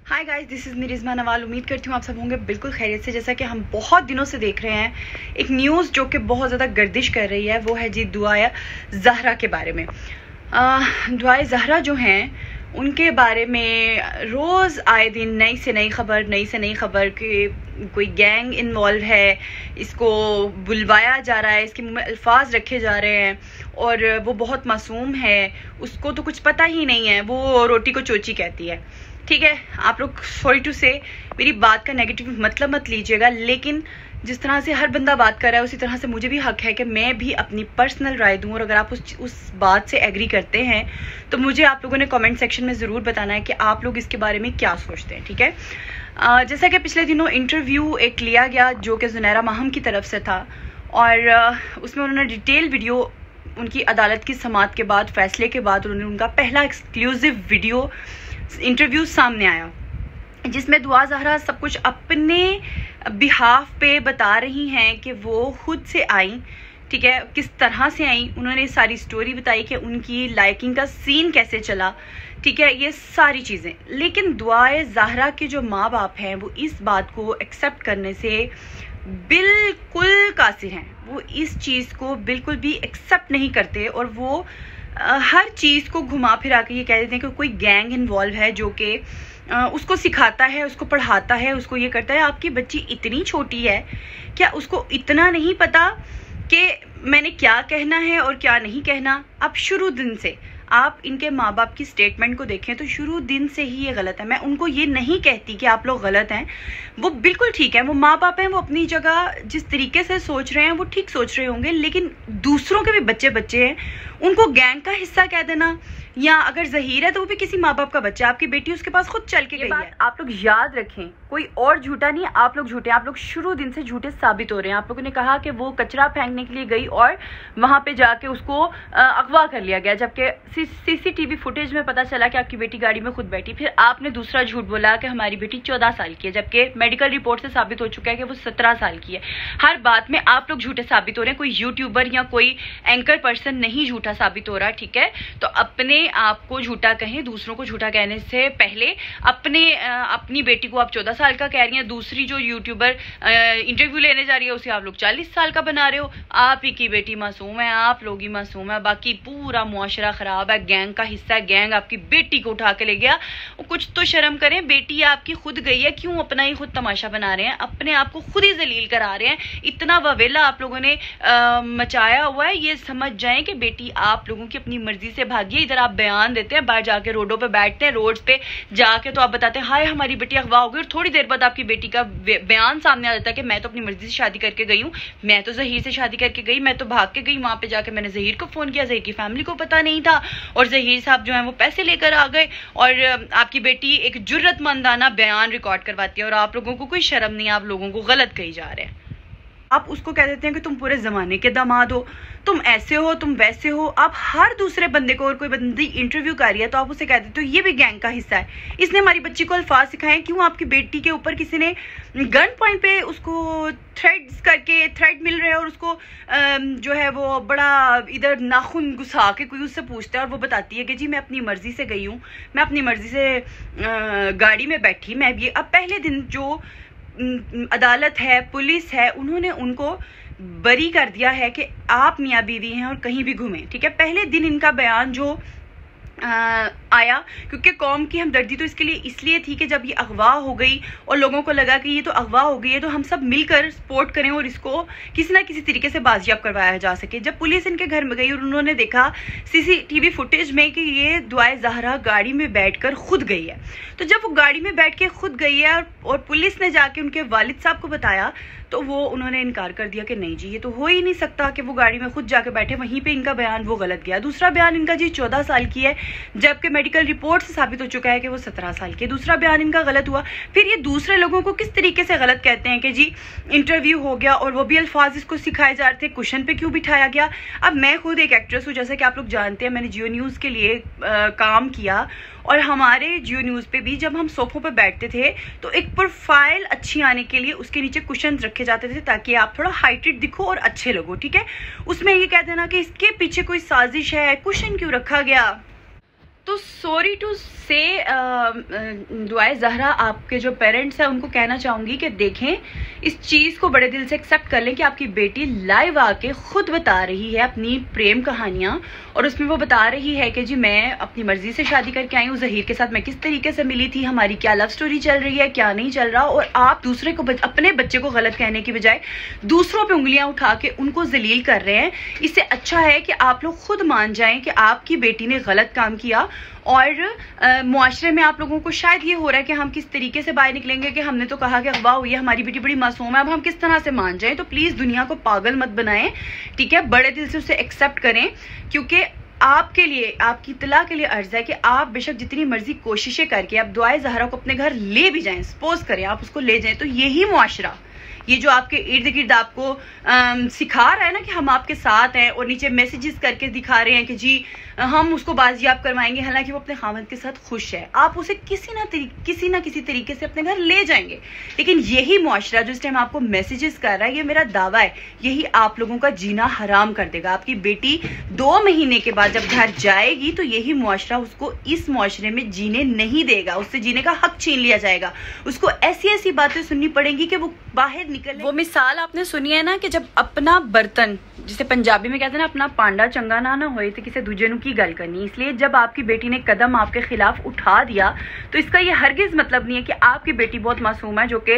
Hi guys, this is me Rizma Nawal. उम्मीद करती हूँ आप सब होंगे बिल्कुल खैरियत से। जैसा कि हम बहुत दिनों से देख रहे हैं एक न्यूज़ जो कि बहुत ज़्यादा गर्दिश कर रही है, वो है जी दुआए ज़हरा के बारे में। दुआए ज़हरा जो हैं उनके बारे में रोज़ आए दिन नई से नई खबर कि कोई गैंग इन्वॉल्व है, इसको बुलवाया जा रहा है, इसके मुंह में अल्फाज रखे जा रहे हैं और वो बहुत मासूम है, उसको तो कुछ पता ही नहीं है, वो रोटी को चोची कहती है। ठीक है, आप लोग सॉरी टू से मेरी बात का नेगेटिव मतलब मत लीजिएगा, लेकिन जिस तरह से हर बंदा बात कर रहा है उसी तरह से मुझे भी हक है कि मैं भी अपनी पर्सनल राय दूं। और अगर आप उस बात से एग्री करते हैं तो मुझे आप लोगों ने कमेंट सेक्शन में ज़रूर बताना है कि आप लोग इसके बारे में क्या सोचते हैं। ठीक है, जैसा कि पिछले दिनों इंटरव्यू एक लिया गया जो कि ज़ुनैरा माहम की तरफ से था और उसमें उन्होंने डिटेल वीडियो उनकी अदालत की समाअत के बाद, फैसले के बाद, उन्होंने उनका पहला एक्सक्लूसिव वीडियो इंटरव्यू सामने आया जिसमें दुआ ज़हरा सब कुछ अपने बिहाफ पे बता रही हैं कि वो खुद से आई। ठीक है, किस तरह से आई, उन्होंने सारी स्टोरी बताई कि उनकी लाइकिंग का सीन कैसे चला। ठीक है, ये सारी चीज़ें। लेकिन दुआए ज़हरा के जो माँ बाप हैं वो इस बात को एक्सेप्ट करने से बिल्कुल कासिर हैं, वो इस चीज़ को बिल्कुल भी एक्सेप्ट नहीं करते और वो हर चीज़ को घुमा फिरा के ये कह देते हैं कि कोई गैंग इन्वॉल्व है जो कि उसको सिखाता है, उसको पढ़ाता है, उसको ये करता है। आपकी बच्ची इतनी छोटी है, क्या उसको इतना नहीं पता कि मैंने क्या कहना है और क्या नहीं कहना? अब शुरू दिन से आप इनके माँ बाप की स्टेटमेंट को देखें तो शुरू दिन से ही ये गलत है। मैं उनको ये नहीं कहती कि आप लोग गलत हैं, वो बिल्कुल ठीक है, वो माँ बाप हैं, वो अपनी जगह जिस तरीके से सोच रहे हैं वो ठीक सोच रहे होंगे, लेकिन दूसरों के भी बच्चे हैं, उनको गैंग का हिस्सा कह देना, या अगर ज़हीर है तो वो भी किसी माँ बाप का बच्चा, आपकी बेटी उसके पास खुद चल के गई है। आप लोग याद रखें, कोई और झूठा नहीं, आप लोग झूठे, आप लोग शुरू दिन से झूठे साबित हो रहे हैं। आप लोगों ने कहा कि वो कचरा फेंकने के लिए गई और वहां पे जाके उसको अगवा कर लिया गया, जबकि सीसीटीवी फुटेज में पता चला कि आपकी बेटी गाड़ी में खुद बैठी। फिर आपने दूसरा झूठ बोला कि हमारी बेटी 14 साल की है, जबकि मेडिकल रिपोर्ट से साबित हो चुका है कि वो 17 साल की है। हर बात में आप लोग झूठे साबित हो रहे हैं, कोई यूट्यूबर या कोई एंकर पर्सन नहीं झूठा साबित हो रहा। ठीक है, तो अपने आप को झूठा कहें, दूसरों को झूठा कहने से पहले अपनी बेटी को आप 14 साल का कह रही हैं, दूसरी जो यूट्यूबर इंटरव्यू लेने जा रही है उसे आप लोग 40 साल का बना रहे हो। आप ही की बेटी मासूम है, आप लोग ही मासूम है, बाकी पूरा मुआशरा खराब है, गैंग का हिस्सा है, गैंग आपकी बेटी को उठा के ले गया। कुछ तो शर्म करें, बेटी आपकी खुद गई है, क्यों अपना ही खुद तमाशा बना रहे हैं, अपने आप को खुद ही जलील करा रहे हैं। इतना ववेला आप लोगों ने मचाया हुआ है, ये समझ जाएं कि बेटी आप लोगों की अपनी मर्जी से भागी है। इधर आप बयान देते हैं, बाहर जाके रोडों पे बैठते हैं, रोड्स पे जाके तो आप बताते हैं हाय हमारी बेटी अगवा हो गई, और थोड़ी देर बाद आपकी बेटी का बयान सामने आ जाता है कि मैं तो अपनी मर्जी से शादी करके गई हूँ, मैं तो ज़हीर से शादी करके गई, मैं तो भाग के गई, वहां पे जाके मैंने ज़हीर को फोन किया, ज़हीर की फैमिली को पता नहीं था और ज़हीर साहब जो है वो पैसे लेकर आ गए और आपकी बेटी एक जुर्रतमंदाना बयान रिकॉर्ड करवाती है और आप लोगों को कोई शर्म नहीं, आप लोगों को गलत कही जा रहे हैं। आप उसको कह देते हैं कि तुम पूरे जमाने के दामाद हो, तुम ऐसे हो, तुम वैसे हो। आप हर दूसरे बंदे को, और कोई बंदी इंटरव्यू कर रही है तो आप उसे कह देते हो ये भी गैंग का हिस्सा है, इसने हमारी बच्ची को अल्फाज सिखाए। क्यों आपकी बेटी के ऊपर किसी ने गन पॉइंट पे उसको थ्रेड मिल रहे हैं और उसको जो है वो बड़ा इधर नाखून घुसा के कोई उससे पूछता है और वो बताती है कि जी मैं अपनी मर्जी से गई हूँ, मैं अपनी मर्जी से गाड़ी में बैठी, मैं ये। अब पहले दिन जो अदालत है, पुलिस है, उन्होंने उनको बरी कर दिया है कि आप मियाँ बीवी हैं और कहीं भी घूमें। ठीक है, पहले दिन इनका बयान जो आया, क्योंकि कौम की हमदर्दी तो इसके लिए इसलिए थी कि जब ये अगवा हो गई और लोगों को लगा कि ये तो अगवा हो गई है तो हम सब मिलकर सपोर्ट करें और इसको किसी ना किसी तरीके से बाजियाब करवाया जा सके। जब पुलिस इनके घर में गई और उन्होंने देखा सीसीटीवी फुटेज में कि ये दुआए ज़हरा गाड़ी में बैठकर खुद गई है, तो जब वो गाड़ी में बैठ के खुद गई है और पुलिस ने जाके उनके वालिद साहब को बताया तो उन्होंने इनकार कर दिया कि नहीं जी ये तो हो ही नहीं सकता कि वो गाड़ी में खुद जाके बैठे। वहीं पे इनका बयान वो गलत गया। दूसरा बयान इनका जी 14 साल की है, जबकि मेडिकल रिपोर्ट से साबित हो चुका है कि वो 17 साल की है। दूसरा बयान इनका गलत हुआ। फिर ये दूसरे लोगों को किस तरीके से गलत कहते हैं कि जी इंटरव्यू हो गया और वो भी अल्फाज इसको सिखाए जा रहे थे, क्वेश्चन पे क्यों बिठाया गया। अब मैं खुद एक एक्ट्रेस हूँ, जैसा कि आप लोग जानते हैं, मैंने जियो न्यूज़ के लिए काम किया और हमारे जियो न्यूज़ पे भी जब हम सोफों पे बैठते थे तो एक प्रोफाइल अच्छी आने के लिए उसके नीचे क्वेश्चंस रखे जाते थे ताकि आप थोड़ा हाइटेड दिखो और अच्छे लगो। ठीक है, उसमें ये कह देना कि इसके पीछे कोई साजिश है, क्वेश्चन क्यों रखा गया, तो सॉरी टू से दुआए ज़हरा, आपके जो पेरेंट्स हैं उनको कहना चाहूँगी कि देखें, इस चीज़ को बड़े दिल से एक्सेप्ट कर लें कि आपकी बेटी लाइव आके खुद बता रही है अपनी प्रेम कहानियाँ, और उसमें वो बता रही है कि जी मैं अपनी मर्जी से शादी करके आई हूँ, ज़हीर के साथ मैं किस तरीके से मिली थी, हमारी क्या लव स्टोरी चल रही है, क्या नहीं चल रहा। और आप दूसरे को, अपने बच्चे को गलत कहने की बजाय दूसरों पे उंगलियां उठा के उनको जलील कर रहे हैं। इससे अच्छा है कि आप लोग खुद मान जाएं कि आपकी बेटी ने गलत काम किया, और मुआशरे में आप लोगों को शायद ये हो रहा है कि हम किस तरीके से बाहर निकलेंगे कि हमने तो कहा कि वाह ये हमारी बेटी बड़ी मासूम है, अब हम किस तरह से मान जाएं। तो प्लीज़ दुनिया को पागल मत बनाएं, ठीक है, बड़े दिल से उसे एक्सेप्ट करें, क्योंकि आपके लिए, आपकी इत्तला के लिए अर्ज है कि आप बेशक जितनी मर्जी कोशिशें करके आप दुआए ज़हरा को अपने घर ले भी जाएं, सपोज करें आप उसको ले जाएं, तो यही मुआशरा, ये जो आपके इर्द गिर्द आपको सिखा रहा है ना कि हम आपके साथ हैं, और नीचे मैसेजेस करके दिखा रहे हैं कि जी हम उसको बाजियाब करवाएंगे, हालांकि वो अपने खामद के साथ खुश है, आप उसे किसी ना किसी तरीके से अपने घर ले जाएंगे। लेकिन यही मुआशरा जो इस टाइम आपको मैसेजेस कर रहा है, ये मेरा दावा है, यही आप लोगों का जीना हराम कर देगा। आपकी बेटी 2 महीने के बाद जब घर जाएगी तो यही मुआशरा उसको इस मुआशरे में जीने नहीं देगा, उससे जीने का हक छीन लिया जाएगा, उसको ऐसी ऐसी बातें सुननी पड़ेंगी कि वो बाहर निकले। वो मिसाल आपने सुनी है ना कि जब अपना बर्तन, जिसे पंजाबी में कहते हैं ना, अपना पांडा चंगा ना होए तो किसी दूजे की गल करनी। इसलिए जब आपकी बेटी ने कदम आपके खिलाफ उठा दिया तो इसका ये हरगिज मतलब नहीं है कि आपकी बेटी बहुत मासूम है जो कि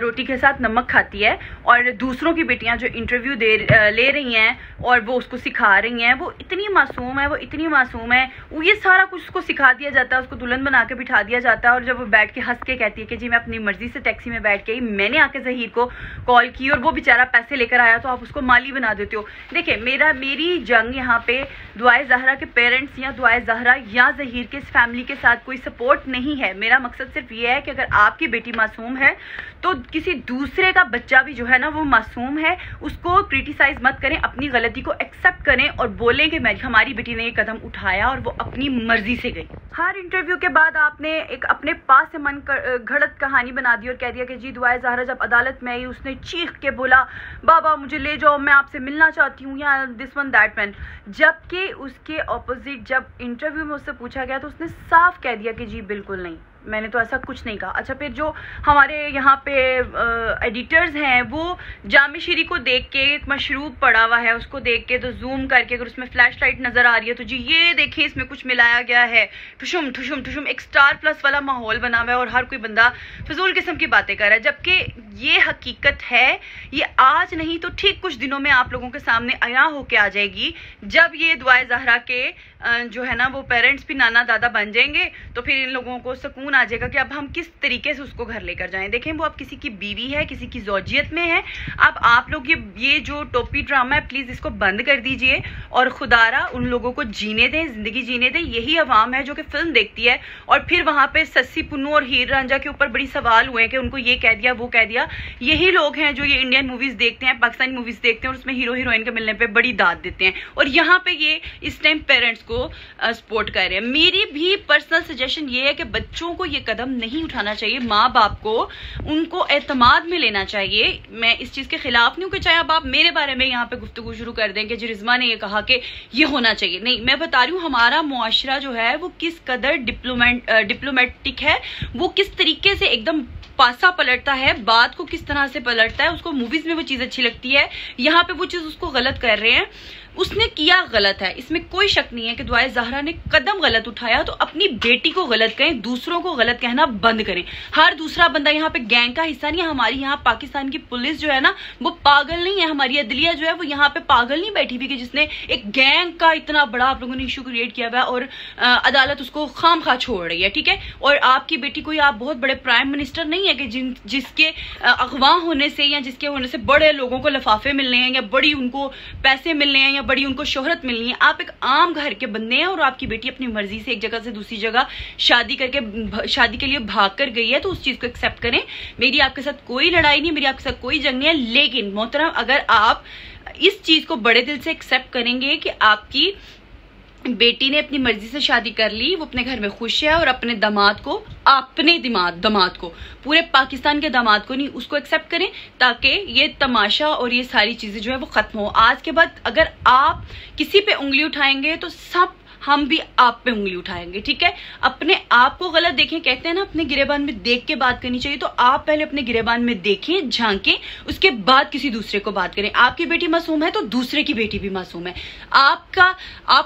रोटी के साथ नमक खाती है, और दूसरों की बेटियां जो इंटरव्यू ले रही हैं और वो उसको सिखा रही हैं, वो इतनी मासूम है, वो इतनी मासूम है, वो ये सारा कुछ उसको सिखा दिया जाता है, उसको दुल्हन बना के बिठा दिया जाता है, और जब वो बैठ के हंस के कहती है कि जी मैं अपनी मर्जी से टैक्सी में बैठ के आई, मैंने आके ज़हीर को कॉल की और वो बेचारा पैसे लेकर आया, तो आप उसको माली बना देते हो। देखिए, मेरी जंग यहाँ पे दुआए ज़हरा के पेरेंट्स या दुआए ज़हरा या ज़हीर के इस फैमिली के साथ कोई सपोर्ट नहीं है। मेरा मकसद सिर्फ ये है कि अगर आपकी बेटी मासूम है तो किसी दूसरे का बच्चा भी जो है ना वो मासूम है, उसको क्रिटिसाइज मत करें, अपनी गलती को एक्सेप्ट करें और बोलें कि हमारी बेटी ने ये कदम उठाया और वो अपनी मर्जी से गई। हर इंटरव्यू के बाद आपने एक अपने पास से मन घड़त कहानी बना दी और कह दिया कि जी दुआए ज़हरा जब अदालत में आई उसने चीख के बोला बाबा मुझे ले जाओ, मैं आपसे मिलना चाहती हूँ, या दिस वन दैट मैन। जबकि उसके ऑपोजिट जब इंटरव्यू में उससे पूछा गया तो उसने साफ कह दिया कि जी बिल्कुल नहीं, मैंने तो ऐसा कुछ नहीं कहा। अच्छा, फिर जो हमारे यहाँ पे एडिटर्स हैं वो जामे शीरी को देख के, एक मशरूब पड़ा हुआ है उसको देख के, तो जूम करके अगर उसमें फ्लैश लाइट नजर आ रही है तो जी ये देखिए इसमें कुछ मिलाया गया है, ठुशुम ठुशुम ठुशुम, एक स्टार प्लस वाला माहौल बना हुआ है और हर कोई बंदा फजूल किस्म की बातें कर रहा है। जबकि ये हकीकत है, ये आज नहीं तो ठीक कुछ दिनों में आप लोगों के सामने आया होके आ जाएगी, जब ये दुआए ज़हरा के जो है ना वो पेरेंट्स भी नाना दादा बन जाएंगे, तो फिर इन लोगों को सुकून आ जाएगा कि अब हम किस तरीके से उसको घर लेकर जाएं। देखें, वो अब किसी की बीवी है, किसी की ज़ौजियत में है। अब आप लोग ये जो टोपी ड्रामा है प्लीज़ इसको बंद कर दीजिए और खुदारा उन लोगों को जीने दें, ज़िंदगी जीने दें। यही अवाम है जो कि फिल्म देखती है और फिर वहाँ पे सस्सी पुन्नू और हीर रांझा के ऊपर बड़ी सवाल हुए कि उनको ये कह दिया वो कह दिया। यही लोग हैं जो ये इंडियन मूवीज़ देखते हैं, पाकिस्तानी मूवीज़ देखते हैं और उसमें हीरो हीरोइन के मिलने पर बड़ी दाद देते हैं, और यहाँ पे ये इस टाइम पेरेंट्स को सपोर्ट कर रहे हैं। मेरी भी पर्सनल सजेशन ये है कि बच्चों को ये कदम नहीं उठाना चाहिए, माँ बाप को उनको एतमाद में लेना चाहिए। मैं इस चीज के खिलाफ नहीं हूँ कि चाहे अब आप मेरे बारे में यहाँ पे गुफ्तगू शुरू कर दें कि रिजमा ने ये कहा कि ये होना चाहिए, नहीं, मैं बता रही हूँ हमारा मुआशरा जो है वो किस कदर डिप्लोमेटिक है, वो किस तरीके से एकदम पासा पलटता है, बात को किस तरह से पलटता है। उसको मूवीज में वो चीज अच्छी लगती है, यहाँ पे वो चीज उसको गलत कर रहे हैं। उसने किया गलत है, इसमें कोई शक नहीं है कि दुआए ज़हरा ने कदम गलत उठाया, तो अपनी बेटी को गलत कहें, दूसरों को गलत कहना बंद करें। हर दूसरा बंदा यहाँ पे गैंग का हिस्सा नहीं है। हमारी यहाँ पाकिस्तान की पुलिस जो है ना वो पागल नहीं है, हमारी अदलिया जो है वो यहाँ पे पागल नहीं बैठी हुई कि जिसने एक गैंग का इतना बड़ा आप लोगों ने इशू क्रिएट किया हुआ है और अदालत उसको खामखा छोड़ रही है, ठीक है। और आपकी बेटी कोई आप बहुत बड़े प्राइम मिनिस्टर नहीं है कि जिसके अगवा होने से या जिसके होने से बड़े लोगों को लफाफे मिलने हैं या बड़ी उनको पैसे मिलने हैं या बड़ी उनको शोहरत मिलनी है। आप एक आम घर के बंदे हैं और आपकी बेटी अपनी मर्जी से एक जगह से दूसरी जगह शादी के लिए भाग कर गई है, तो उस चीज को एक्सेप्ट करें। मेरी आपके साथ कोई लड़ाई नहीं, मेरी आपके साथ कोई जंग नहीं है, लेकिन मोहतरम अगर आप इस चीज को बड़े दिल से एक्सेप्ट करेंगे कि आपकी बेटी ने अपनी मर्जी से शादी कर ली, वो अपने घर में खुश है और अपने दामाद को, अपने दामाद को, पूरे पाकिस्तान के दामाद को नहीं, उसको एक्सेप्ट करें ताकि ये तमाशा और ये सारी चीजें जो है वो खत्म हो। आज के बाद अगर आप किसी पे उंगली उठाएंगे तो सब हम भी आप पे उंगली उठाएंगे, ठीक है। अपने आप को गलत देखें, कहते हैं ना अपने गिरेबान में देख के बात करनी चाहिए, तो आप पहले अपने गिरेबान में देखें, झांकें, उसके बाद किसी दूसरे को बात करें। आपकी बेटी मासूम है तो दूसरे की बेटी भी मासूम है। आप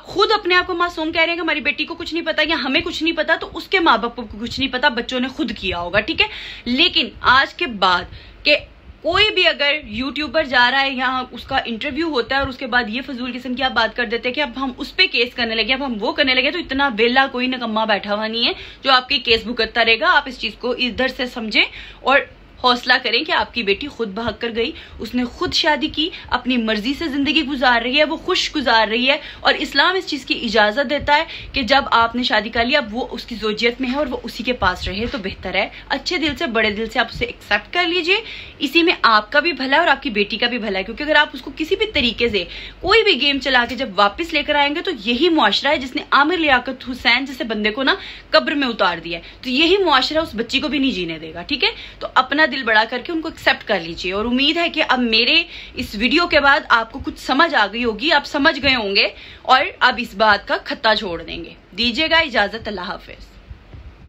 खुद अपने आप को मासूम कह रहे हैं कि हमारी बेटी को कुछ नहीं पता या हमें कुछ नहीं पता, तो उसके माँ बाप को कुछ नहीं पता, बच्चों ने खुद किया होगा, ठीक है। लेकिन आज के बाद के कोई भी अगर यूट्यूबर जा रहा है, यहाँ उसका इंटरव्यू होता है और उसके बाद ये फजूल किस्म की आप बात कर देते हैं कि अब हम उस पे केस करने लगे, अब हम वो करने लगे, तो इतना बेला कोई नकम्मा बैठा हुआ नहीं है जो आपके केस भुगतता रहेगा। आप इस चीज को इधर से समझें और हौसला करें कि आपकी बेटी खुद भाग कर गई, उसने खुद शादी की, अपनी मर्जी से जिंदगी गुजार रही है, वो खुश गुजार रही है, और इस्लाम इस चीज की इजाजत देता है कि जब आपने शादी कर लिया, अब वो उसकी जोजियत में है और वो उसी के पास रहे तो बेहतर है। अच्छे दिल से, बड़े दिल से आप उसे एक्सेप्ट कर लीजिए, इसी में आपका भी भला है और आपकी बेटी का भी भला है। क्योंकि अगर आप उसको किसी भी तरीके से कोई भी गेम चला के जब वापस लेकर आएंगे, तो यही मुआशरा है जिसने आमिर लियाकत हुसैन जैसे बंदे को ना कब्र में उतार दिया है, तो यही मुआशरा उस बच्ची को भी नहीं जीने देगा, ठीक है। तो अपना दिल बड़ा करके उनको एक्सेप्ट कर लीजिए, और उम्मीद है कि अब मेरे इस वीडियो के बाद आपको कुछ समझ आ गई होगी, आप समझ गए होंगे और अब इस बात का खत्ता छोड़ देंगे। दीजिएगा इजाजत, अल्लाह हाफिज।